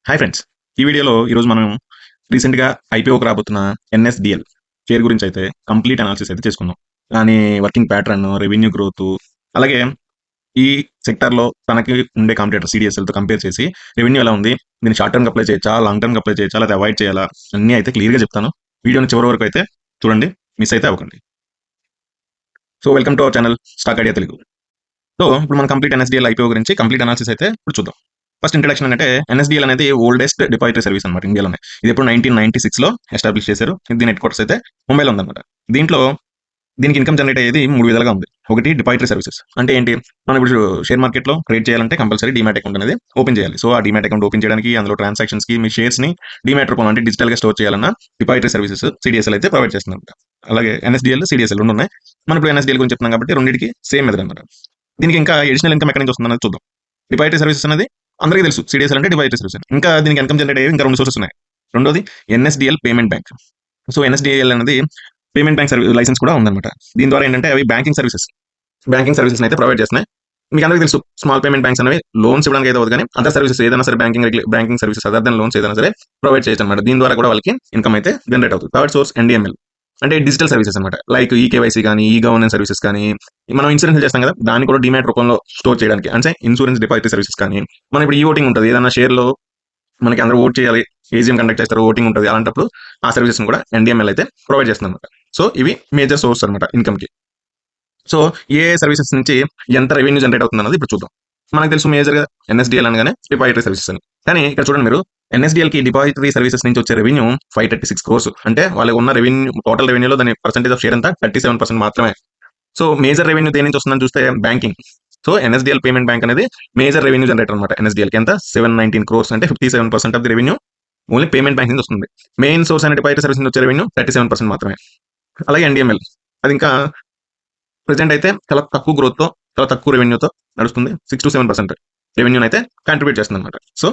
Hi friends. ఈ వీడియోలో ఈరోజు మనం రీసెంట్‌గా ఐపీఓకి రాబోతున్న ఎన్ఎస్‌డిఎల్ షేర్ గురించి అయితే కంప్లీట్ అనాలిసిస్ అయితే చేసుకుందాం. దాని వర్కింగ్ ప్యాటర్న్, రెవెన్యూ గ్రోత్, అలాగే ఈ సెక్టార్‌లో తనకి ఉండే కాంపిటీటర్ సీడీఎస్ఎల్‌తో కంపేర్ చేసి రెవెన్యూ ఎలా ఉంది? దీన్ని షార్ట్ టర్మ్‌కి అప్లై చేయొచ్చా? లాంగ్ టర్మ్‌కి అప్లై చేయొచ్చా? లేదా అవాయిడ్ చేయాలా? అన్నీ అయితే క్లియర్‌గా చెప్తాను. వీడియోని చివరి వరకు అయితే చూడండి. మిస్ అయితే అవ్వకండి. So, welcome to our channel stock idea Telugu. So, ఇప్పుడు మనం కంప్లీట్ ఎన్ఎస్‌డిఎల్ ఐపీఓ గురించి కంప్లీట్ అనాలిసిస్ అయితే ఇప్పుడు చూద్దాం. ఫస్ట్ ఇంట్రడక్షన్ ఏంటంటే ఎన్ఎస్‌డిఎల్ అనేది ఓల్డెస్ట్ డిపాజిటరీ సర్వీస్ అనమాట ఇండియాలోనే. ఇది ఎప్పుడు 1996లో ఎస్టాబ్లిష్ చేశారు. దీని హెడ్ క్వార్టర్స్ అయితే ముంబైలో ఉందన్నమాట. దీంట్లో దీనికి ఇన్కమ్ జనరేట్ అయ్యేది 3 విధాలుగా ఉంది. ఒకటి డిపాజిటరీ సర్వీసెస్. అంటే ఏంటి? మనం ఇప్పుడు షేర్ మార్కెట్‌లో ట్రేడ్ చేయాలంటే కంపల్సరీ డీమ్యాట్ అకౌంట్ అనేది ఓపెన్ చేయాలి. సో, ఆ డీమ్యాట్ అకౌంట్ ఓపెన్ చేయడానికి అందులో ట్రాన్సాక్షన్స్‌కి మీ షేర్స్‌ని డీమ్యాట్ రూపంలో అంటే డిజిటల్‌గా స్టోర్ చేయాలన్నా డిపాజిటరీ సర్వీసెస్ సీడీఎస్ఎల్ అయితే ప్రొవైడ్ చేస్తుందన్నమాట. అలాగే ఎన్ఎస్‌డిఎల్, సీడీఎస్ఎల్ 2 ఉన్నాయి. మనం ఇప్పుడు ఎన్ఎస్‌డిఎల్ గురించి చెప్తున్నాం కాబట్టి రెండిటికి సేమ్ మెథడ్ అన్నమాట. దీనికి ఇంకా అడిషనల్ ఇన్కమ్ ఎక్కడి నుంచి వస్తుందన్నది చూద్దాం. డిపాజిటరీ సర్వీసెస్ అనేది అందరికీ తెలుసు. సీడీఎస్ఎల్ అంటే డిపాజిటరీ సర్వీస్. ఇంకా దీనికి ఇన్కమ్ జనరేట్ అయ్యేవి ఇంకా 2 సోర్సెస్ ఉన్నాయి. రెండోది NSDL payment bank. So, NSDL అనేది పేమెంట్ బ్యాంక్ లైసెన్స్ కూడా ఉందన్నమాట. దీని ద్వారా ఏంటంటే అవి బ్యాంకింగ్ సర్వీసెస్ అయితే ప్రొవైడ్ చేస్తున్నాయి. మీకు అందరికీ తెలుసు స్మాల్ పేమెంట్ బ్యాంక్స్ అనేవి లోన్స్ ఇవ్వడానికి అయితే అవ్వదు కానీ అదర్ సర్వీసెస్ ఏదైనా సరే banking services other than loans ఏదైనా సరే ప్రొవైడ్ చేయొచ్చు అనమాట. దీని ద్వారా కూడా వాళ్ళకి ఇన్కమ్ అయితే జనరేట్ అవుతుంది. థర్డ్ సోర్స్ ఎన్డీఎంఎల్ అంటే డిజిటల్ సర్వీసెస్ అనమాట. లైక్ ఈకేవైసీ కానీ ఈ గవర్నెన్స్ సర్వీసెస్ కానీ మనం ఇన్సూరెన్స్ చేస్తాం కదా దాన్ని కూడా డిమాట్ రూపంలో స్టోర్ చేయడానికి అంటే ఇన్సూరెన్స్ డిపాజిటరీ సర్వీసెస్ కానీ మనం ఇప్పుడు ఈ ఓటింగ్ ఉంటుంది ఏదైనా షేర్లో మనకి అందరూ ఓట్ చేయాలి ఏజీఎం కండక్ట్ చేస్తారు ఓటింగ్ ఉంటుంది అలాంటప్పుడు ఆ సర్వీసెస్ కూడా ఎన్డీఎంఎల్ అయితే ప్రొవైడ్ చేస్తుంది అనమాట. సో ఇవి మేజర్ సోర్స్ అనమాట ఇన్కమ్ కి. సో ఏ సర్వీసెస్ నుంచి ఎంత రెవెన్యూ జనరేట్ అవుతుంది అన్నది ఇప్పుడు చూద్దాం. మనకు తెలుసు మేజర్గా ఎన్ఎస్డిఎల్ అనగానే డిపాజిటరీ సర్వీసెస్ అని. కానీ ఇక్కడ చూడండి మీరు ఎన్ఎస్డిఎల్ కి డిపాజిటరీ సర్వీసెస్ నుంచి వచ్చే రెవెన్యూ 536 క్రోర్స్. అంటే వాళ్ళకి ఉన్న రెవెన్యూ టోటల్ రెవెన్యూలో దాని పర్సెంటేజ్ ఆఫ్ షేర్ అంతా 37% మాత్రమే. సో మేజర్ రెవెన్యూ దేని నుంచి వస్తుందని చూస్తే banking. So NSDL payment bank అనేది మేజర్ రెవెన్యూ జనరేటర్ అనమాట. ఎన్ఎస్డిఎల్ కి ఎంత 719 క్రోర్స్ అంటే 57% of the revenue only payment bank నుంచి వస్తుంది. మెయిన్ సోర్స్ అనే డిపాజిటరీ సర్వీస్ నుంచి వచ్చే రెవెన్యూ 37% మాత్రమే. అలాగే ఎన్డీఎంఎల్ అది ఇంకా ప్రెసెంట్ అయితే చాలా తక్కువ గ్రోత్ తో చాలా తక్కువ రెవెన్యూతో నడుస్తుంది. 6-7% రెవెన్యూ అయితే కాంట్రిబ్యూట్ చేస్తుంది అనమాట. సో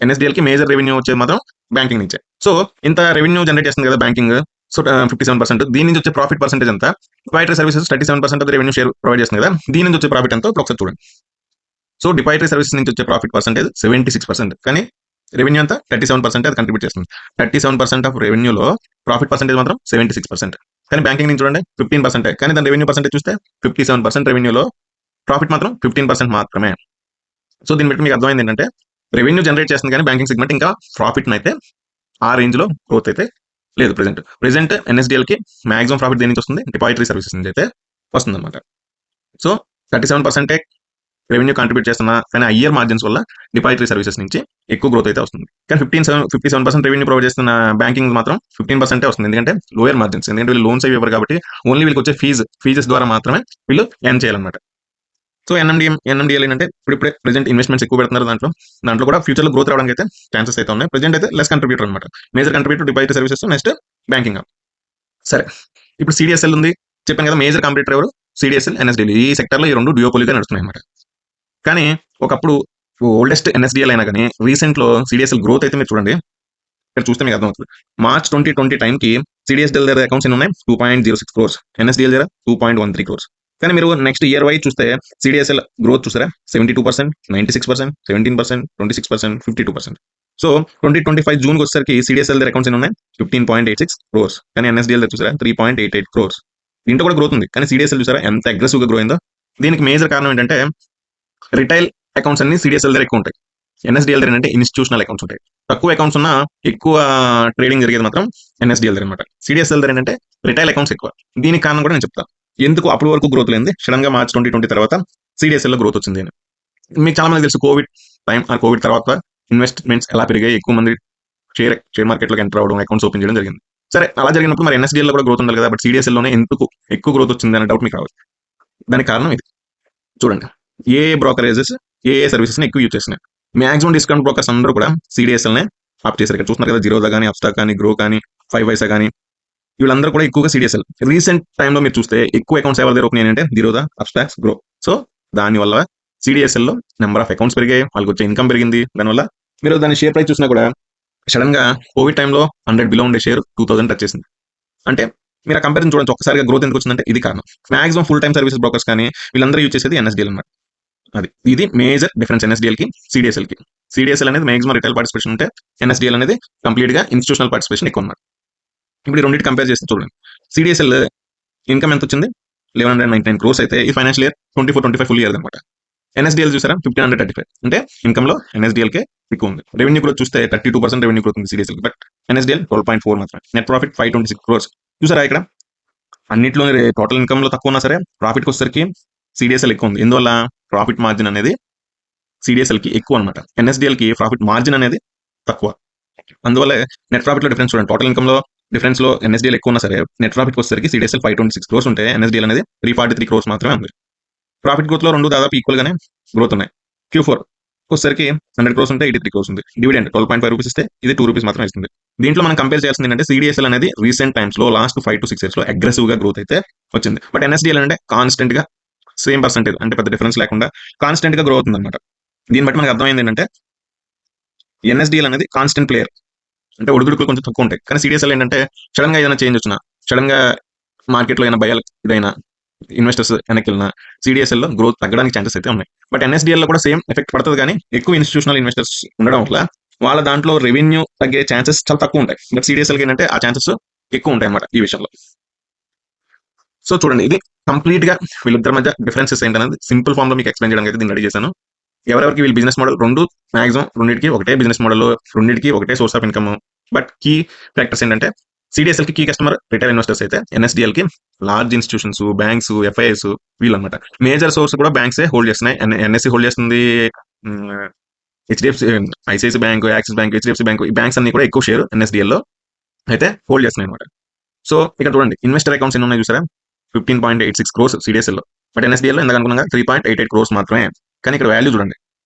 ఎన్ఎస్డిఎల్ కి మేజర్ రెవెన్యూ వచ్చేది మాత్రం బ్యాంకింగ్ నుంచే. సో ఇంత రెవెన్యూ జనరేట్ చేస్తుంది కదా బ్యాంకింగ్. సో 57% దీని నుంచి వచ్చే ప్రాఫిట్ పర్సెంటేజ్ ఎంత? Depository services 37% of revenue share provide చేస్తుంది కదా దీని నుంచి వచ్చే ప్రాఫిట్ ఎంతో ఒకసారి చూడండి. సో డిపాజిటరీ సర్వీసెస్ నుంచి వచ్చే ప్రాఫిట్ పర్సెంటేజ్ 76%. కానీ రెవెన్యూ అంతా 37% అది కంట్రిబ్యూట్ చేస్తుంది. 37% ఆఫ్ రెవెన్యూలో ప్రాఫిట్ పర్సెంటేజ్ మాత్రం 76%. కానీ బ్యాంకింగ్ నుంచి చూడండి 15%. కానీ దాని రెవెన్యూ పర్సెంటేజ్ చూస్తే 57% రెవెన్యూలో ప్రాఫిట్ మాత్రం 15% మాత్రమే. సో దీన్ని బట్టి మీకు అర్థమైంది ఏంటంటే రెవెన్యూ జనరేట్ చేస్తుంది కానీ బ్యాంకింగ్ సెగ్మెంట్ ఇంకా ప్రాఫిట్ అయితే ఆ రేంజ్ లో గ్రోత్ అయితే లేదు. ప్రెసెంట్ ఎన్ఎస్డిఎల్ కి మాక్సిమం ప్రాఫిట్ దేని నుంచి వస్తుంది? డిపాజిటరీ సర్వీసెస్ నుంచి అయితే వస్తుంది అనమాట. సో 37% రెవెన్యూ కాంట్రిబ్యూట్ చేస్తున్నా కానీ హయ్యర్ మార్జిన్స్ వల్ల డిపాజిటరీ సర్వీసెస్ నుంచి ఎక్కువ గ్రోత్ అయితే వస్తుంది. కానీ 57% రెవెన్యూ ప్రొవైడ్ చేస్తున్న బ్యాంకింగ్ మాత్రం 15% వస్తుంది. ఎందుకంటే లోయర్ మార్జిన్స్, ఎందుకంటే వీళ్ళు లోన్స్ అవి ఇవ్వరు కాబట్టి ఓన్లీ వీళ్ళకి వచ్చే ఫీజెస్ ద్వారా మాత్రమే వీళ్ళు ఎర్న్ చేయాలన్నమాట. సో ఎన్ఎండిఎల్ ఏంటంటే ఇప్పుడే ప్రెసెంట్ ఇన్వెస్ట్మెంట్స్ ఎక్కువ పెడుతున్నారు దాంట్లో కూడా ఫ్యూచర్ లో గ్రోత్ రావడానికి అయితే ఛాన్సెస్ అయితే ఉన్నాయి. ప్రెసెంట్ అయితే లెస్ కంట్రిబ్యూటర్ అనమాట. Major contributor depository services next banking. సరే ఇప్పుడు సిడిఎస్ఎల్ ఉంది చెప్పాను కదా. మేజర్ కాంపిటీటర్ ఎవరు? CDSL, NSDL. ఈ సెక్టర్ లో ఈ రెండు డ్యూయోపోలీగా నడుస్తున్నాయి అన్నమాట. కానీ ఒకప్పుడు ఓల్డెస్ట్ ఎన్ఎస్డిఎల్ అయినా కానీ రీసెంట్ లో సిడిఎస్ఎల్ గ్రోత్ అయితే మీరు చూడండి. ఇక్కడ చూస్తే మీకు అర్థమవుతుంది. మార్చ్ 2020 టైంకి సిడిఎస్ఎల్ దగ్గర అకౌంట్స్ ఎన్ని ఉన్నాయి? 2.06 క్రోర్స్. ఎన్ఎస్డిఎల్ దగ్గర 2.13 క్రోర్స్. కానీ మీరు నెక్స్ట్ ఇయర్ వైజ్ చూస్తే సిడిఎస్ఎల్ గ్రోత్ చూసారా? 72%, 96%, 17%, 26%, 52%. సో 2025 జూన్ వచ్చేసరికి సిడిఎస్ఎల్ దగ్గర అకౌంట్స్ ఎన్ని ఉన్నాయి? 15.86 క్రోర్స్. కానీ ఎన్ఎస్డిఎల్ దగ్గర చూసారా? 3.88 క్రోర్స్. దీంట్లో కూడా గ్రోత్ ఉంది. కానీ సిడిఎస్ఎల్ చూసారా ఎంత అగ్రెసివ్ గా గ్రో అయిందో? దీనికి మేజర్ కారణం ఏంటంటే రిటైల్ అకౌంట్స్ అన్ని సిడిఎస్ఎల్ దగ్గర ఎక్కువ ఉంటాయి. ఎన్ఎస్డిఎల్ దగ్గర అంటే ఇన్స్టిట్యూషనల్ అకౌంట్స్ ఉంటాయి. తక్కువ అకౌంట్స్ ఉన్న ఎక్కువ ట్రేడింగ్ జరిగేది మాత్రం ఎన్ఎస్డిఎల్ దగ్గర అనమాట. సిడిఎస్ఎల్ దగ్గర ఏంటంటే రిటైల్ అకౌంట్స్ ఎక్కువ. దీనికి కారణం కూడా నేను చెప్తాను. ఎందుకు అప్పటి వరకు గ్రోత్ లేదు, సడన్ గా మార్చ్ 2020 తర్వాత సిడిఎస్ఎల్ లో గ్రోత్ వచ్చింది అని. మీకు చాలా మంది తెలుసు కోవిడ్ టైం ఆ కోవిడ్ తర్వాత ఇన్వెస్ట్మెంట్స్ ఎలా పెరిగాయి, ఎక్కువ మంది షేర్ మార్కెట్ లోకి ఎంటర్ అవ్వడం, అకౌంట్స్ ఓపెన్ చేయడం జరిగింది. సరే అలా జరిగినప్పుడు మరి ఎన్ఎస్డిఎల్ లో కూడా గ్రోత్ ఉండాలి కదా, బట్ సిడిఎస్ఎల్ లోనే ఎందుకు ఎక్కువ గ్రోత్ వచ్చింది అనే డౌట్ మీకు రావచ్చు. దానికి కారణం ఇది చూడండి. ఏ బ్రోకరేజెస్ ఏ సర్వీసెస్ ని ఎక్కువ యూజ్ చేస్తున్నాయి? మాక్సిమం డిస్కౌంట్ బ్రోకర్స్ అందరూ కూడా సిడిఎస్ఎల్ నే ఆప్ చేశారు. ఇక్కడ చూస్తున్నారు కదా, జిరోదా కానీ, అప్స్టాక్ కానీ, గ్రో కానీ, 5paisa కానీ, వీళ్ళందరూ కూడా ఎక్కువగా సిడిఎస్ఎల్. రీసెంట్ టైంలో మీరు చూస్తే ఎక్కువ అకౌంట్స్ ఎవరి దగ్గర ఓపెన్ అయ్యాయంటే జిరోదా, అప్స్టాక్స్, గ్రో. సో దానివల్ల సిడిఎస్ఎల్ లో నెంబర్ ఆఫ్ అకౌంట్స్ పెరిగాయి, వాళ్ళకి వచ్చే ఇన్కమ్ పెరిగింది. దానివల్ల మీరు దాని షేర్ ప్రైస్ చూసినా కూడా సడన్ గా కోవిడ్ టైంలో 100 బిలో ఉండే షేర్ 2000 టచ్ చేసింది. అంటే మీరు ఆ కంపారిజన్ చూడండి, ఒక్కసారిగా గ్రోత్ ఎందుకు వచ్చిందంటే ఇది కారణం. Maximum full time services brokers కానీ వీళ్ళందరూ యూజ్ చేసేది ఎన్ఎస్డిఎల్ అనమాట. అది ఇది మేజర్ డిఫరెన్స్ ఎన్ఎస్డిఎల్ కి సిడిఎస్ఎల్ కి. సిడిఎస్ఎల్ అనేది మాక్సిమం రిటైల్ పార్టిసిపేషన్ ఉంటే ఎన్ఎస్డిఎల్ అనేది కంప్లీట్ గా ఇన్స్టిట్యూషనల్ పార్టిసిపేషన్ ఎక్కువ అన్నమాట. ఇప్పుడు ఈ రెండింటి కంపేర్ చేస్తే చూడండి, సిడిఎస్ఎల్ ఇన్కమ్ ఎంత వచ్చింది, 1199 క్రోర్స్ అయితే ఈ ఫైనాన్షియల్ ఇయర్ 24-25 ఫుల్ ఇయర్ అనమాట. ఎన్ఎస్డిఎల్ చూసారా 1535, అంటే ఇన్కమ్ లో ఎన్ఎస్డిఎల్ కే ఎక్కువ ఉంది. రెవెన్యూ గ్రోత్ చూస్తే 32% రెవెన్యూ గ్రోత్ ఉంది సిడిఎస్ఎల్, బట్ ఎన్ఎస్డిఎల్ 12.4 మాత్రమే. Net profit 526 crores. చూసారా ఇక్కడ అన్నిట్లో టోటల్ ఇన్కమ్ లో తక్కువ ఉన్నా సరే ప్రాఫిట్ వచ్చేసరికి సిడిఎస్ఎల్ ఎక్కువ ఉంది. ఎందువల్ల? ప్రాఫిట్ మార్జిన్ అనేది సిడిఎస్ఎల్ కి ఎక్కువ అనమాట, ఎన్ఎస్డిఎల్ కి ప్రాఫిట్ మార్జిన్ అనేది తక్కువ. అందువల్ల నెట్ ప్రాఫిట్ లో డిఫరెన్స్ చూడండి, టోటల్ ఇన్కమ్ లో డిఫరెన్స్ లో ఎన్ఎస్డిఎల్ ఎక్కువ ఉన్నా సరే నెట్ ప్రాఫిట్ వచ్చేసరికి సిడిఎస్ఎల్ 526 క్రోర్స్ ఉంటే ఎన్ఎస్డిఎల్ అనేది 343 క్రోర్స్ మాత్రమే ఉంది. ప్రాఫిట్ గ్రోత్ లో రెండు దాదాపు ఈక్వల్ గానే గ్రోత్ ఉన్నాయి. Q4 వచ్చేసరికి 100 క్రోర్స్ ఉంటే 83 క్రోర్స్ ఉంది. డివిడెండ్ 12.5 రూపీస్ ఇస్తే ఇది 2 రూపీస్ మాత్రం ఇస్తుంది. దీంట్లో మనం కంపేర్ చేయాల్సింది ఏంటంటే సిడిఎస్ఎల్ అనేది రీసెంట్ టైమ్స్ లో లాస్ట్ 5 to 6 ఇయర్స్ లో అగ్రెసివ్ గా గ్రోత్ అయితే వచ్చింది. బట్ ఎన్ఎస్డిఎల్ అంటే కాన్స్టెంట్ గా సేమ్ పర్సెంటేజ్, అంటే పెద్ద డిఫరెన్స్ లేకుండా కాన్స్టెంట్ గా గ్రో అవుతుంది అనమాట. దీన్ని బట్టి మనకు అర్థమైంది ఏంటంటే ఎన్ఎస్డిఎల్ అనేది కాన్స్టెంట్ ప్లేయర్, అంటే ఒడిదుడుకులు కొంచెం తక్కువ ఉంటాయి. కానీ సిడిఎస్ఎల్ ఏంటంటే సడన్ గా ఏదైనా చేంజ్ వచ్చినా, సడన్ గా మార్కెట్ లో ఏదైనా భయాలు ఇదైనా, ఇన్వెస్టర్స్ వెనక్కి వెళ్ళినా సిడిఎస్ఎల్ లో గ్రోత్ తగ్గడానికి ఛాన్సెస్ అయితే ఉన్నాయి. బట్ ఎన్ఎస్డిఎల్ లో కూడా సేమ్ ఎఫెక్ట్ పడుతుంది, కానీ ఎక్కువ ఇన్స్టిట్యూషనల్ ఇన్వెస్టర్స్ ఉండడం వల్ల వాళ్ళ దాంట్లో రెవెన్యూ తగ్గే ఛాన్సెస్ చాలా తక్కువ ఉంటాయి. బట్ సిడిఎస్ఎల్ కి ఏంటంటే ఆ ఛాన్సెస్ ఎక్కువ ఉంటాయి అన్నమాట ఈ విషయంలో. సో చూడండి, ఇది కంప్లీట్ గా వీళ్ళిద్దరి మధ్య డిఫరెన్సెస్ ఏంటనేది సింపుల్ ఫామ్ లో మీకు ఎక్స్ప్లెయిన్ చేయడానికి అయితే దీన్ని రెడీ చేశాను. ఎవరెవరికి వీళ్ళ బిజినెస్ మోడల్ రెండు మాక్సిమం రెండింటికి ఒకటే బిజినెస్ మోడల్, రెండింటికి ఒకటే source of income. But key factors ఏంటంటే సిడిఎస్ఎల్ కి కీ కస్టమర్ రిటైల్ ఇన్వెస్టర్స్ అయితే ఎన్ఎస్డిఎల్ కి లార్జ్ ఇన్స్టిట్యూషన్స్, బ్యాంక్స్, ఎఫ్ఐఎస్ వీళ్ళు అనమాట. మేజర్ సోర్స్ కూడా బ్యాంక్సే హోల్డ్ చేస్తున్నాయి. ఎన్ఎస్సి హోల్డ్ చేస్తుంది, HDFC, ICICI bank, Axis bank, HDFC bank, ఈ బ్యాంక్స్ అన్ని కూడా ఎక్కువ షేర్ ఎన్ఎస్డిఎల్ లో అయితే హోల్డ్ చేస్తున్నాయి అనమాట. సో ఇక్కడ చూడండి, ఇన్వెస్టర్ అకౌంట్స్ ఎన్ని ఉన్నాయి చూసారా, 15.86 క్రోర్స్ సిడిఎస్ఎల్ లో. బట్ ఎన్ఎస్డిఎల్ లో ఎందుకు అనుకున్నాగా 3.88 క్రోర్స్ మాత్రమే. కానీ ఇక్కడ వాల్యూ చూడండి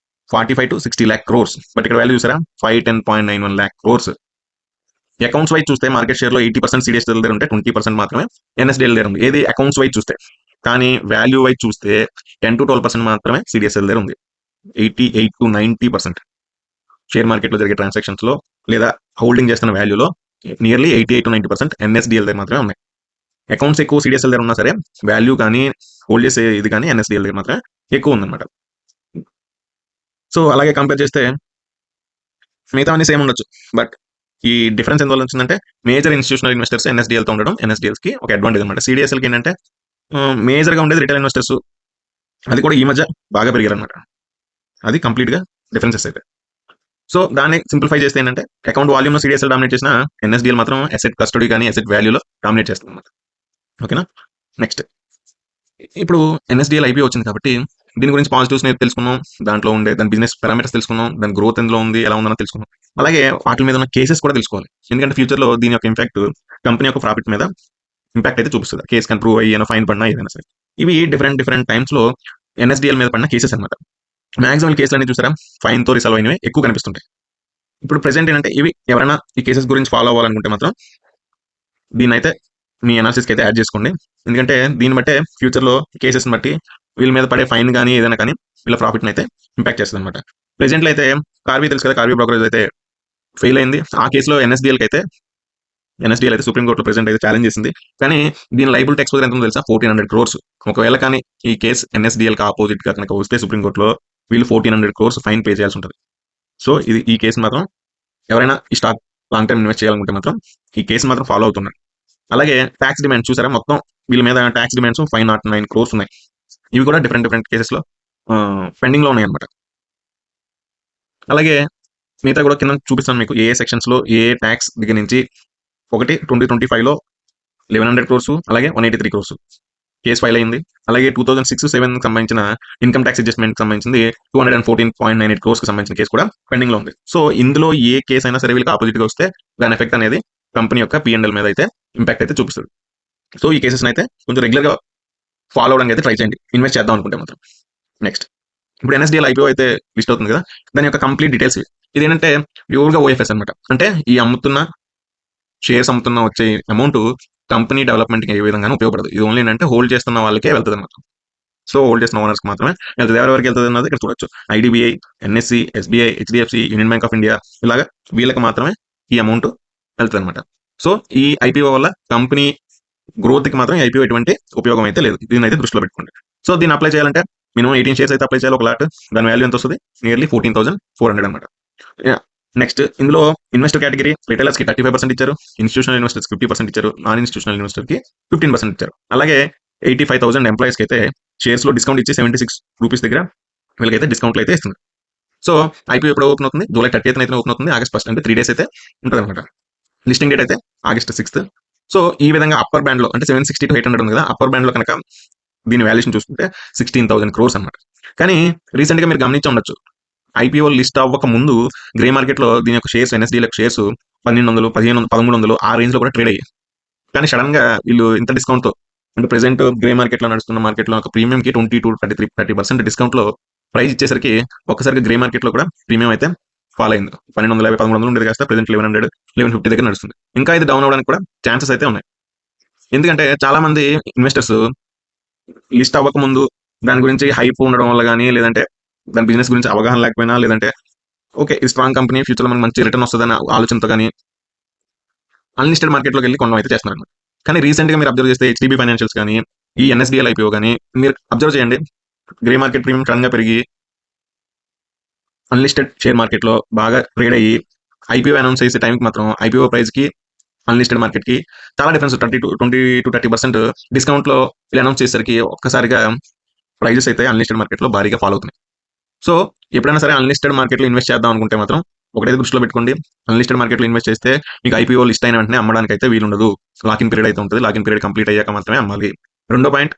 45 to 60 lakh క్రోర్స్. బట్ ఇక్కడ వాల్యూ చూసారా 510.91 lakh క్రోర్స్. అకౌంట్స్ వైజ్ చూస్తే మార్కెట్ షేర్ లో 80% సిడిఎస్ఎల్ దగ్గర ఉంటే 20% మాత్రమే ఎన్ఎస్డిఎల్ దగ్గర ఉంది. ఏది అకౌంట్స్ వైజ్ చూస్తే. కానీ వాల్యూ వైజ్ చూస్తే 10 to 12% మాత్రమే సిడిఎస్ఎల్ దగ్గర ఉంది. 88 to 90% షేర్ మార్కెట్ లో జరిగే ట్రాన్సాక్షన్స్ లో లేదా హోల్డింగ్ చేస్తున్న వాల్యూలో నియర్లీ 88 to 90% ఎన్ఎస్డిఎల్ దగ్గర మాత్రమే ఉన్నాయి. అకౌంట్స్ ఎక్కువ సిడిఎస్ఎల్ దగ్గర ఉన్నా సరే వాల్యూ కానీ హోల్డ్ చేసే ఇది కానీ ఎన్ఎస్డిఎల్ దగ్గర మాత్రమే ఎక్కువ ఉందన్నమాట. సో అలాగే కంపేర్ చేస్తే మిగతా అన్ని సేమ్ ఉండొచ్చు, బట్ ఈ డిఫరెన్స్ ఎందువల్ల వచ్చిందంటే మేజర్ ఇన్స్టిట్యూషనల్ ఇన్వెస్టర్స్ ఎన్ఎస్డిఎల్ తో ఉండడం ఎన్ఎస్డిఎల్స్ కి ఒక అడ్వాంటేజ్ అనమాట. సిడిఎస్ఎల్ కి ఏంటంటే మేజర్ గా ఉండేది రిటైల్ ఇన్వెస్టర్స్, అది కూడా ఈ మధ్య బాగా పెరిగారు అనమాట. అది కంప్లీట్ గా డిఫరెన్సెస్ అయితే. సో దాన్ని సింప్లిఫై చేస్తే ఏంటంటే అకౌంట్ వాల్యూమ్ లో సిడిఎస్ఎల్ డామినేట్ చేసిన ఎన్ఎస్డిఎల్ మాత్రం అసెట్ కస్టడీ కానీ అసెట్ వాల్యూలో డామినేట్ చేస్తుంది అనమాట. ఓకేనా. నెక్స్ట్, ఇప్పుడు ఎన్ఎస్డిఎల్ ఐపీఓ వచ్చింది కాబట్టి దీని గురించి పాజిటివ్స్ తెలుసుకున్నాం, దాంట్లో ఉండే దాని బిజినెస్ పారామీటర్స్ తెలుసుకున్నాం, దాని గ్రోత్ ఎందులో ఉంది, ఎలా ఉందని తెలుసుకున్నాం. అలాగే వాటి మీద ఉన్న కేసెస్ కూడా తెలుసుకోవాలి, ఎందుకంటే ఫ్యూచర్ లో దీని యొక్క ఇంపాక్ట్ కంపెనీ యొక్క ప్రాఫిట్ మీద ఇంపాక్ట్ అయితే చూపిస్తుంది. కేసు కన్ ప్రూవ్ అయ్యి ఫైన్ పడినా ఏదైనా సరే. ఇవి డిఫరెంట్ టైమ్స్ లో ఎన్ఎస్డిఎల్ మీద పడిన కేసెస్ అనమాట. మాక్సిమం కేసులు అనేది చూసారా ఫైన్ తో రిసాల్వ్ అయినవి ఎక్కువ కనిపిస్తుంటాయి. ఇప్పుడు ప్రెసెంట్ ఏంటంటే ఇవి ఎవరైనా ఈ కేసెస్ గురించి ఫాలో అవ్వాలనుకుంటే మాత్రం దీన్ని అయితే మీ అనాలిసిస్కి అయితే యాడ్ చేసుకోండి, ఎందుకంటే దీన్ని బట్టే ఫ్యూచర్ లో కేసెస్ బట్టి వీళ్ళ మీద పడే ఫైన్ కానీ ఏదైనా కానీ వీళ్ళ ప్రాఫిట్ అయితే ఇంపాక్ట్ చేస్తుంది అనమాట. ప్రెసెంట్ లో అయితే కార్వీ తెలుసు కదా, కార్వీ బ్రోకరేజ్ అయితే ఫెయిల్ అయింది. ఆ కేసులో ఎన్ఎస్డిఎల్ అయితే సుప్రీంకోర్టులో ప్రెసెంట్ అయితే ఛాలెంజ్ చేసింది. కానీ దీని లైబిలిటీ ఎక్స్పోజర్ ఎంత తెలుసా, 1400 crores. ఒకవేళ కానీ ఈ కేసు ఎన్ఎస్డిఎల్ కి ఆపోజిట్ గా కనుక వస్తే సుప్రీంకోర్టులో వీళ్ళు 1400 crores ఫైన్ పే చేయాల్సి ఉంటుంది. సో ఈ కేసు మాత్రం ఎవరైనా ఈ స్టాక్ లాంగ్ టర్మ్ ఇన్వెస్ట్ చేయాలనుకుంటే మాత్రం ఈ కేసు మాత్రం ఫాలో అవుతున్నారు. అలాగే ట్యాక్స్ డిమాండ్ చూసారా, మొత్తం వీళ్ళ మీద ట్యాక్స్ డిమాండ్స్ 509 crores ఉన్నాయి. ఇవి కూడా డిఫరెంట్ కేసెస్ లో పెండింగ్ లో ఉన్నాయి అనమాట. అలాగే మిగతా కూడా కింద చూపిస్తాను మీకు ఏ సెక్షన్స్ లో ఏ ట్యాక్స్ దగ్గర నుంచి. ఒకటి 2025 లో 1100 crores, అలాగే 183 crores కేసు ఫైల్ అయింది. అలాగే 2006-07 సంబంధించిన ఇన్కమ్ ట్యాక్స్ అడ్జస్ట్మెంట్ సంబంధించింది 214.98 crores కి సంబంధించిన కేసు కూడా పెండింగ్ లో ఉంది. సో ఇందులో ఏ కేసు అయినా సరే వీళ్ళకి ఆపోజిట్ గా వస్తే దాని ఎఫెక్ట్ అనేది కంపెనీ యొక్క P&L మీద అయితే ఇంపాక్ట్ అయితే చూపిస్తుంది. సో ఈ కేసెస్ అయితే కొంచెం రెగ్యులర్ గా ఫాలో అవడానికి అయితే ట్రై చేయండి, ఇన్వెస్ట్ చేద్దాం అనుకుంటే మాత్రం. నెక్స్ట్, ఇప్పుడు ఎన్ఎస్డిఎల్ ఐపీఓ అయితే లిస్ట్ అవుతుంది కదా, దాని యొక్క కంప్లీట్ డీటెయిల్స్ ఇది ఏంటంటే ప్యూర్గా ఓఎఫ్ఎస్ అనమాట. అంటే ఈ షేర్స్ అమ్ముతున్న వచ్చే అమౌంట్ కంపెనీ డెవలప్మెంట్ కి ఏ విధంగా ఉపయోగపడదు. ఇది ఓన్లీ ఏంటంటే హోల్డ్ చేస్తున్న వాళ్ళకే వెళ్తుంది అనమాట. సో హోల్డ్ చేస్తున్న ఓనర్స్ మాత్రమే వెళ్తుంది. ఎవరెవరికి వెళ్తుంది అన్నది ఇక్కడ చూడొచ్చు. IDBI, NSC, SBI, HDFC, union bank of India, ఇలాగా వీళ్ళకి మాత్రమే ఈ అమౌంట్ వెళ్తుంది అనమాట. సో ఈ ఐపీఓ వల్ల కంపెనీ గ్రోత్ కి మాత్రం ఐపీఓ ఎటువంటి ఉపయోగం అయితే లేదు, దీన్ని అయితే దృష్టిలో పెట్టుకోండి. సో దీన్ని అప్లై చేయాలంటే మినిమం 18 షేర్స్ అయితే అప్లై చేయాలి ఒక లాట్. దాని వాల్యూ ఎంత వస్తుంది? నియర్లీ 14,400 అనమాట. నెక్స్ట్ ఇందులో ఇన్వెస్టర్ కేటగిరీ రిటైలర్స్కి 35% ఇచ్చారు, ఇన్స్టిట్యూషనల్ ఇన్వెస్టర్స్ 50% ఇచ్చారు, నాన్ ఇన్స్టిట్యూషనల్ ఇన్వెస్టర్కి 15% ఇచ్చారు. అలాగే 85,000 ఎంప్లాయీస్కి అయితే షేర్స్లో డిస్కౌంట్ ఇచ్చి 76 రూపీస్ దగ్గర వీళ్ళకైతే డిస్కౌంట్లు అయితే ఇస్తుంది. సో ఐపీఓ ఎప్పుడు ఓపెన్ అవుతుంది? జూలై 30th అయితే ఓపెన్ అవుతుంది. ఆగస్ట్ 1 అంటే 3 days అయితే ఉంటుంది అనమాట. లిస్టింగ్ డేట్ అయితే ఆగస్ట్ 6th. సో ఈ విధంగా అప్పర్ బ్యాండ్ లో అంటే 760 to 800 ఉంది కదా, అప్పర్ బ్యాండ్ లో కనుక దీని వాల్యుయేషన్ చూసుకుంటే 16,000 crores అనమాట. కానీ రీసెంట్ గా మీరు గమనించి ఉండొచ్చు, ఐపీఓ లిస్ట్ అవ్వక ముందు గ్రే మార్కెట్ లో దీని యొక్క షేర్స్, ఎన్ఎస్డీఎల్ యొక్క షేర్స్ 1200, 1500, 1300 ఆ రేంజ్ లో కూడా ట్రేడ్ అయ్యాయి. కానీ సడన్ గా వీళ్ళు ఇంత డిస్కౌంట్ తో, అంటే ప్రెసెంట్ గ్రే మార్కెట్ లో నడుస్తున్న మార్కెట్ లో ఒక ప్రీమియం కి 22-30% డిస్కౌంట్ లో ప్రైస్ ఇచ్చేసరికి ఒక్కసారిగా గ్రే మార్కెట్ లో కూడా ప్రీమియం అయితే ఫాల్ అయింది. 1250, 1300 ఉండేది కాస్త ప్రెసెంట్ 1100, 1150 దగ్గర నడుస్తుంది. ఇంకా ఇది డౌన్ అవ్వడానికి కూడా ఛాన్సెస్ అయితే ఉన్నాయి. ఎందుకంటే చాలా మంది ఇన్వెస్టర్స్ లిస్ట్ అవ్వక ముందు దాని గురించి హైప్ ఉండడం వల్ల కానీ, లేదంటే దాని బిజినెస్ గురించి అవగాహన లేకపోయినా, లేదంటే ఓకే ఇది స్ట్రాంగ్ కంపెనీ, ఫ్యూచర్ లో మనకు మంచి రిటర్న్ వస్తుందని ఆలోచనతో కానీ అన్లిస్టెడ్ మార్కెట్లోకి వెళ్ళి కొనడం అయితే చేస్తున్నారు. కానీ రీసెంట్ గా మీరు అబ్జర్వ్ చేస్తే హెచ్డిబి ఫైనాన్షియల్స్ కానీ, ఈ ఎన్ఎస్డిఎల్ ఐపీఓ కానీ మీరు అబ్జర్వ్ చేయండి, గ్రే మార్కెట్ ప్రీమియం సడన్ గా పెరిగి అన్లిస్టెడ్ షేర్ మార్కెట్ లో బాగా ట్రేడ్ అయ్యి ఐపీఓ అనౌన్స్ చేసే టైంకి మాత్రం ఐపీఓ ప్రైస్ కి అన్లిస్టెడ్ మార్కెట్ కి చాలా డిఫరెన్స్, 20-30% డిస్కౌంట్ లో ఇలా అనౌన్స్ చేసేసరికి ఒక్కసారిగా ప్రైజెస్ అయితే అన్లిస్టెడ్ మార్కెట్ లో భారీగా ఫాలో అవుతున్నాయి. సో ఎప్పుడైనా సరే అన్లిస్టెడ్ మార్కెట్ లో ఇన్వెస్ట్ చేద్దాం అనుకుంటే మాత్రం ఒకటే దృష్టిలో పెట్టుకోండి, అన్లిస్టెడ్ మార్కెట్ లో ఇన్వెస్ట్ చేస్తే మీకు ఐపీఓ లిస్ట్ అయిన వెంటనే అమ్మడానికి అయితే వీలుండదు. లాకిన్ పీరియడ్ అయితే ఉంటుంది, లాకిన్ పీరియడ్ కంప్లీట్ అయ్యాక మాత్రమే అమ్మాలి. రెండో పాయింట్,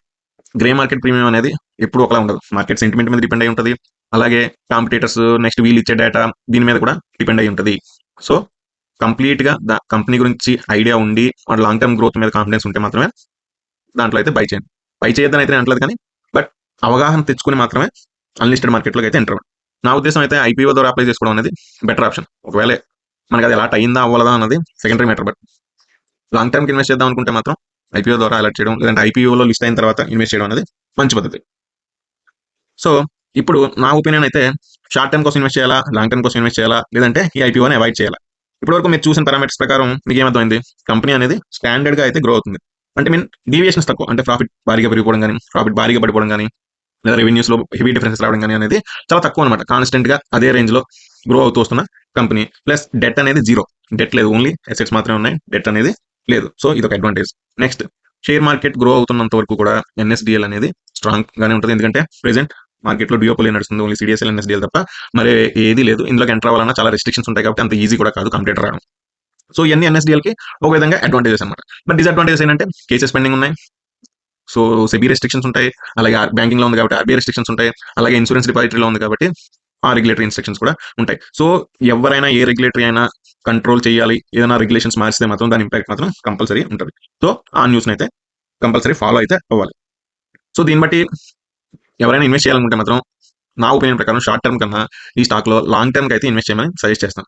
గ్రే మార్కెట్ ప్రీమియం అనేది ఎప్పుడు ఒకలా ఉండదు, మార్కెట్ సెంటిమెంట్ మీద డిపెండ్ అయి ఉంటుంది. అలాగే కాంపిటేటర్స్ నెక్స్ట్ వీళ్ళు ఇచ్చే డేటా దీని మీద కూడా డిపెండ్ అయి ఉంటుంది. సో కంప్లీట్ గా కంపెనీ గురించి ఐడియా ఉండి వాటి లాంగ్ టర్మ్ గ్రోత్ మీద కాన్ఫిడెన్స్ ఉంటే మాత్రమే దాంట్లో అయితే బై చేయండి. బై చేయొద్దని అయితే అనట్లేదు, కానీ బట్ అవగాహన తెచ్చుకుని మాత్రమే అన్లిస్టెడ్ మార్కెట్లోకి అయితే ఎంటర్ అవ్వండి. నా ఉద్దేశం అయితే ఐపీఓ ద్వారా అప్లై చేసుకోవడం అనేది బెటర్ ఆప్షన్. ఒకవేళ మనకి అది అలాట్ అయిందా అవ్వదా అన్నది సెకండరీ మ్యాటర్, బట్ లాంగ్ టర్మ్కి ఇన్వెస్ట్ చేద్దాం అనుకుంటే మాత్రం ఐపీఓ ద్వారా అలర్ట్ చేయడం, లేదంటే ఐపీఓలో లిస్ట్ అయిన తర్వాత ఇన్వెస్ట్ చేయడం అనేది మంచి పద్ధతి. సో ఇప్పుడు నా ఒపీనియన్ అయితే షార్ట్ టర్మ్ కోసం ఇన్వెస్ట్ చేయాలా, లాంగ్ టర్మ్ కోసం ఇన్వెస్ట్ చేయాలా, లేదంటే ఈ ఐపీఓని అవాయిడ్ చేయాలా? ఇప్పటివరకు మీరు చూసిన పారామీటర్స్ ప్రకారం మీకు ఏమర్థమైంది? కంపెనీ అనేది స్టాండర్డ్ గా అయితే గ్రో అవుతుంది. అంటే మీన్ డీవియేషన్స్ తక్కువ, అంటే ప్రాఫిట్ భారీగా పెరిగిపోవడం కానీ, ప్రాఫిట్ భారీగా పడిపోవడం కానీ, లేదా రెవెన్యూస్ లో హెవీ డిఫరెన్స్ రావడం కానీ అనేది చాలా తక్కువ అనమాట. కాన్స్టెంట్ గా అదే రేంజ్ లో గ్రో అవుతూ వస్తున్న కంపెనీ. ప్లస్ డెట్ అనేది జీరో, డెట్ లేదు, ఓన్లీ అసెట్స్ మాత్రమే ఉన్నాయి, డెట్ అనేది లేదు. సో ఇది ఒక advantage. Next, share market grow అవుతున్నంత వరకు కూడా ఎన్ఎస్డిఎల్ అనేది స్ట్రాంగ్ గానే ఉంటుంది. ఎందుకంటే ప్రెసెంట్ మార్కెట్ లో డ్యూయోపోలీ నడుస్తుంది, ఓన్లీ సిడిఎస్ఎల్ ఎన్ఎస్డిఎల్ తప్ప మరి ఏది లేదు. ఇందులోకి ఎంటర్ అవ్వాలన్నా చాలా రెస్ట్రిక్షన్స్ ఉంటాయి కాబట్టి అంత ఈజీ కూడా కాదు కంప్లీట్ రావడం. సో ఇవన్నీ ఎన్ఎస్డిఎల్ కి ఒక విధంగా అడ్వాంటేజెస్ అనమాట. బట్ డిసడ్వాంటేజెస్ ఏంటంటే కేసెస్ పెండింగ్ ఉన్నాయి, సో సెబీ రెస్ట్రిక్షన్స్ ఉంటాయి, అలాగే బ్యాంకింగ్ లో ఉంది కాబట్టి ఆర్బీఐ రెస్ట్రిక్షన్స్ ఉంటాయి, అలాగే ఇన్సూరెన్స్ డిపాజిటరీలో ఉంది కాబట్టి ఆ రెగ్యులేటరీ ఇన్స్ట్రక్షన్స్ కూడా ఉంటాయి. సో ఎవరైనా ఏ రెగ్యులేటరీ అయినా కంట్రోల్ చేయాలి, ఏదైనా రెగ్యులేషన్స్ మార్చితే మాత్రం దాని ఇంపాక్ట్ మాత్రం కంపల్సరీ ఉంటుంది. సో ఆ న్యూస్ అయితే కంపల్సరీ ఫాలో అయితే అవ్వాలి. సో దీన్ని బట్టి ఎవరైనా ఇన్వెస్ట్ చేయాలనుకుంటే మాత్రం నా ఒపీనియన్ ప్రకారం షార్ట్ టర్మ్ కన్నా ఈ స్టాక్ లో లాంగ్ టర్మ్ కి అయితే ఇన్వెస్ట్ చేయమని సజెస్ట్ చేస్తాను.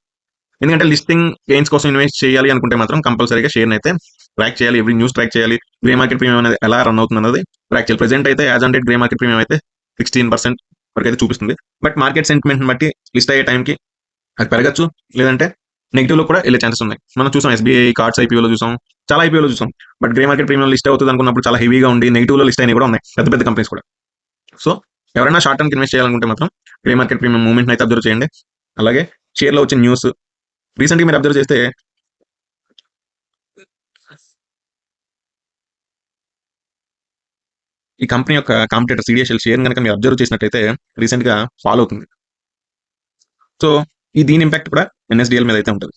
ఎందుకంటే లిస్టింగ్ గెయిన్స్ కోసం ఇన్వెస్ట్ చేయాలి అనుకుంటే మాత్రం కంపల్సరీగా షేర్ అయితే ట్రాక్ చేయాలి, ఎవ్రీ న్యూస్ ట్రాక్ చేయాలి, గ్రే మార్కెట్ ప్రీమియం అనేది ఎలా రన్ అవుతుంది అన్నది ట్రాక్ చేయాలి. ప్రెసెంట్ అయితే as on date grey market premium అయితే 16% వరకు అయితే చూపిస్తుంది. బట్ మార్కెట్ సెంటిమెంట్ బట్టి లిస్ట్ అయ్యే టైంకి అది పెరగచ్చు, లేదంటే నెగిటివ్ లో కూడా వెళ్ళే ఛాన్సెస్ ఉన్నాయి. మనం చూసాం ఎస్బీఐ కార్డ్స్ ఐపీఓలో చూసాం, చాలా ఐపీఓలో చూసాం. But grey market premium list అవుతుంది అనుకున్నప్పుడు చాలా హెవీగా ఉండి నెగిటివ్ లో లిస్ట్ అయినవి కూడా ఉన్నాయి, పెద్ద పెద్ద కంపెనీస్ కూడా. సో ఎవరైనా షార్ట్ టర్మ్ ఇన్వెస్ట్ చేయాలనుకుంటే మాత్రం గ్రే మార్కెట్ ప్రీమియం మూవ్మెంట్ అయితే అబ్జర్వ్ చేయండి. అలాగే షేర్ లో వచ్చిన న్యూస్ రీసెంట్ గా మీరు అబ్జర్వ్ చేస్తే ఈ కంపెనీ యొక్క కాంపిటేటర్ సిడిఎస్ఎల్ షేర్ కనుక మీరు అబ్జర్వ్ చేసినట్టయితే రీసెంట్ గా ఫాలో అవుతుంది. సో ఈ దీని ఇంపాక్ట్ కూడా ఎన్ఎస్డిఎల్ మీద అయితే ఉంటుంది.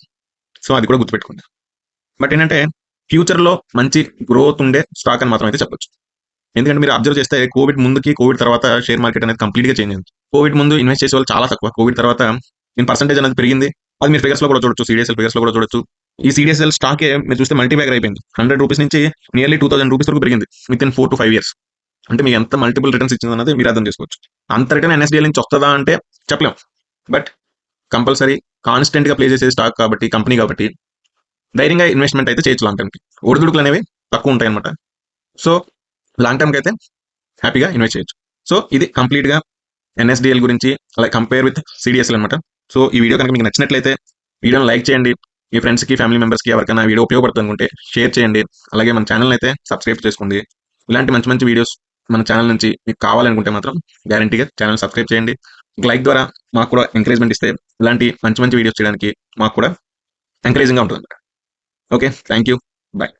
సో అది కూడా గుర్తుపెట్టుకోండి. బట్ ఏంటంటే ఫ్యూచర్ లో మంచి గ్రోత్ ఉండే స్టాక్ అని మాత్రం అయితే చెప్పొచ్చు. ఎందుకంటే మీరు అబ్జర్వ్ చేస్తే కోవిడ్ ముందుకి కోవిడ్ తర్వాత షేర్ మార్కెట్ అనేది కంప్లీట్ గా చేంజ్ అయింది. కోవిడ్ ముందు ఇన్వెస్ట్ చేసే వాళ్ళు చాలా తక్కువ, కోవిడ్ తర్వాత దీని పర్సెంటేజ్ అనేది పెరిగింది. అది మీరు ఫిగర్స్ లో కూడా చూడొచ్చు, సిడిఎస్ఎల్ ఫిగర్స్ లో కూడా చూడొచ్చు. ఈ సిడిఎస్ఎల్ స్టాక్ మీరు చూస్తే మల్టీ బ్యాగర్ అయిపోయింది. 100 రూపీస్ నుంచి నియర్లీ 2000 రూపీస్ వరకు పెరిగింది విత్ ఇన్ 4 to 5 years. అంటే మీకు ఎంత మల్టిపుల్ రిటర్న్స్ ఇచ్చింది అన్నది మీరు అర్థం చేసుకోవచ్చు. అంత రిటర్న్ ఎన్ఎస్డిఎల్ నుంచి వస్తుందా అంటే చెప్పలేం. బట్ కంపల్సరీ కాన్స్టెంట్ గా ప్లే చేసే స్టాక్ కాబట్టి, కంపెనీ కాబట్టి ధైర్యంగా ఇన్వెస్ట్మెంట్ అయితే చేయొచ్చు. లాంగ్ టర్మ్ కి ఒడిదుడుకులు అనేవి తక్కువ ఉంటాయి అనమాట. సో లాంగ్ టర్మ్ కి అయితే హ్యాపీగా ఇన్వెస్ట్ చేయొచ్చు. సో ఇది కంప్లీట్ గా ఎన్ఎస్డిఎల్ గురించి, అలా కంపేర్ విత్ సిడిఎస్ఎల్ అనమాట. సో ఈ వీడియో కనుక మీకు నచ్చినట్లయితే వీడియోని లైక్ చేయండి, మీ ఫ్రెండ్స్ కి ఫ్యామిలీ మెంబర్స్ కి ఎవరికైనా వీడియో ఉపయోగపడుతుంది అనుకుంటే షేర్ చేయండి. అలాగే మన ఛానల్ అయితే సబ్స్క్రైబ్ చేసుకోండి. ఇలాంటి మంచి మంచి వీడియోస్ మన ఛానల్ నుంచి మీకు కావాలనుకుంటే మాత్రం గ్యారంటీగా ఛానల్ సబ్స్క్రైబ్ చేయండి. లైక్ ద్వారా మాకు కూడా ఎంకరేజ్మెంట్ ఇస్తే ఇలాంటి మంచి మంచి వీడియోస్ చేయడానికి మాకు కూడా ఎంకరేజింగ్గా ఉంటుంది. Okay, thank you, bye.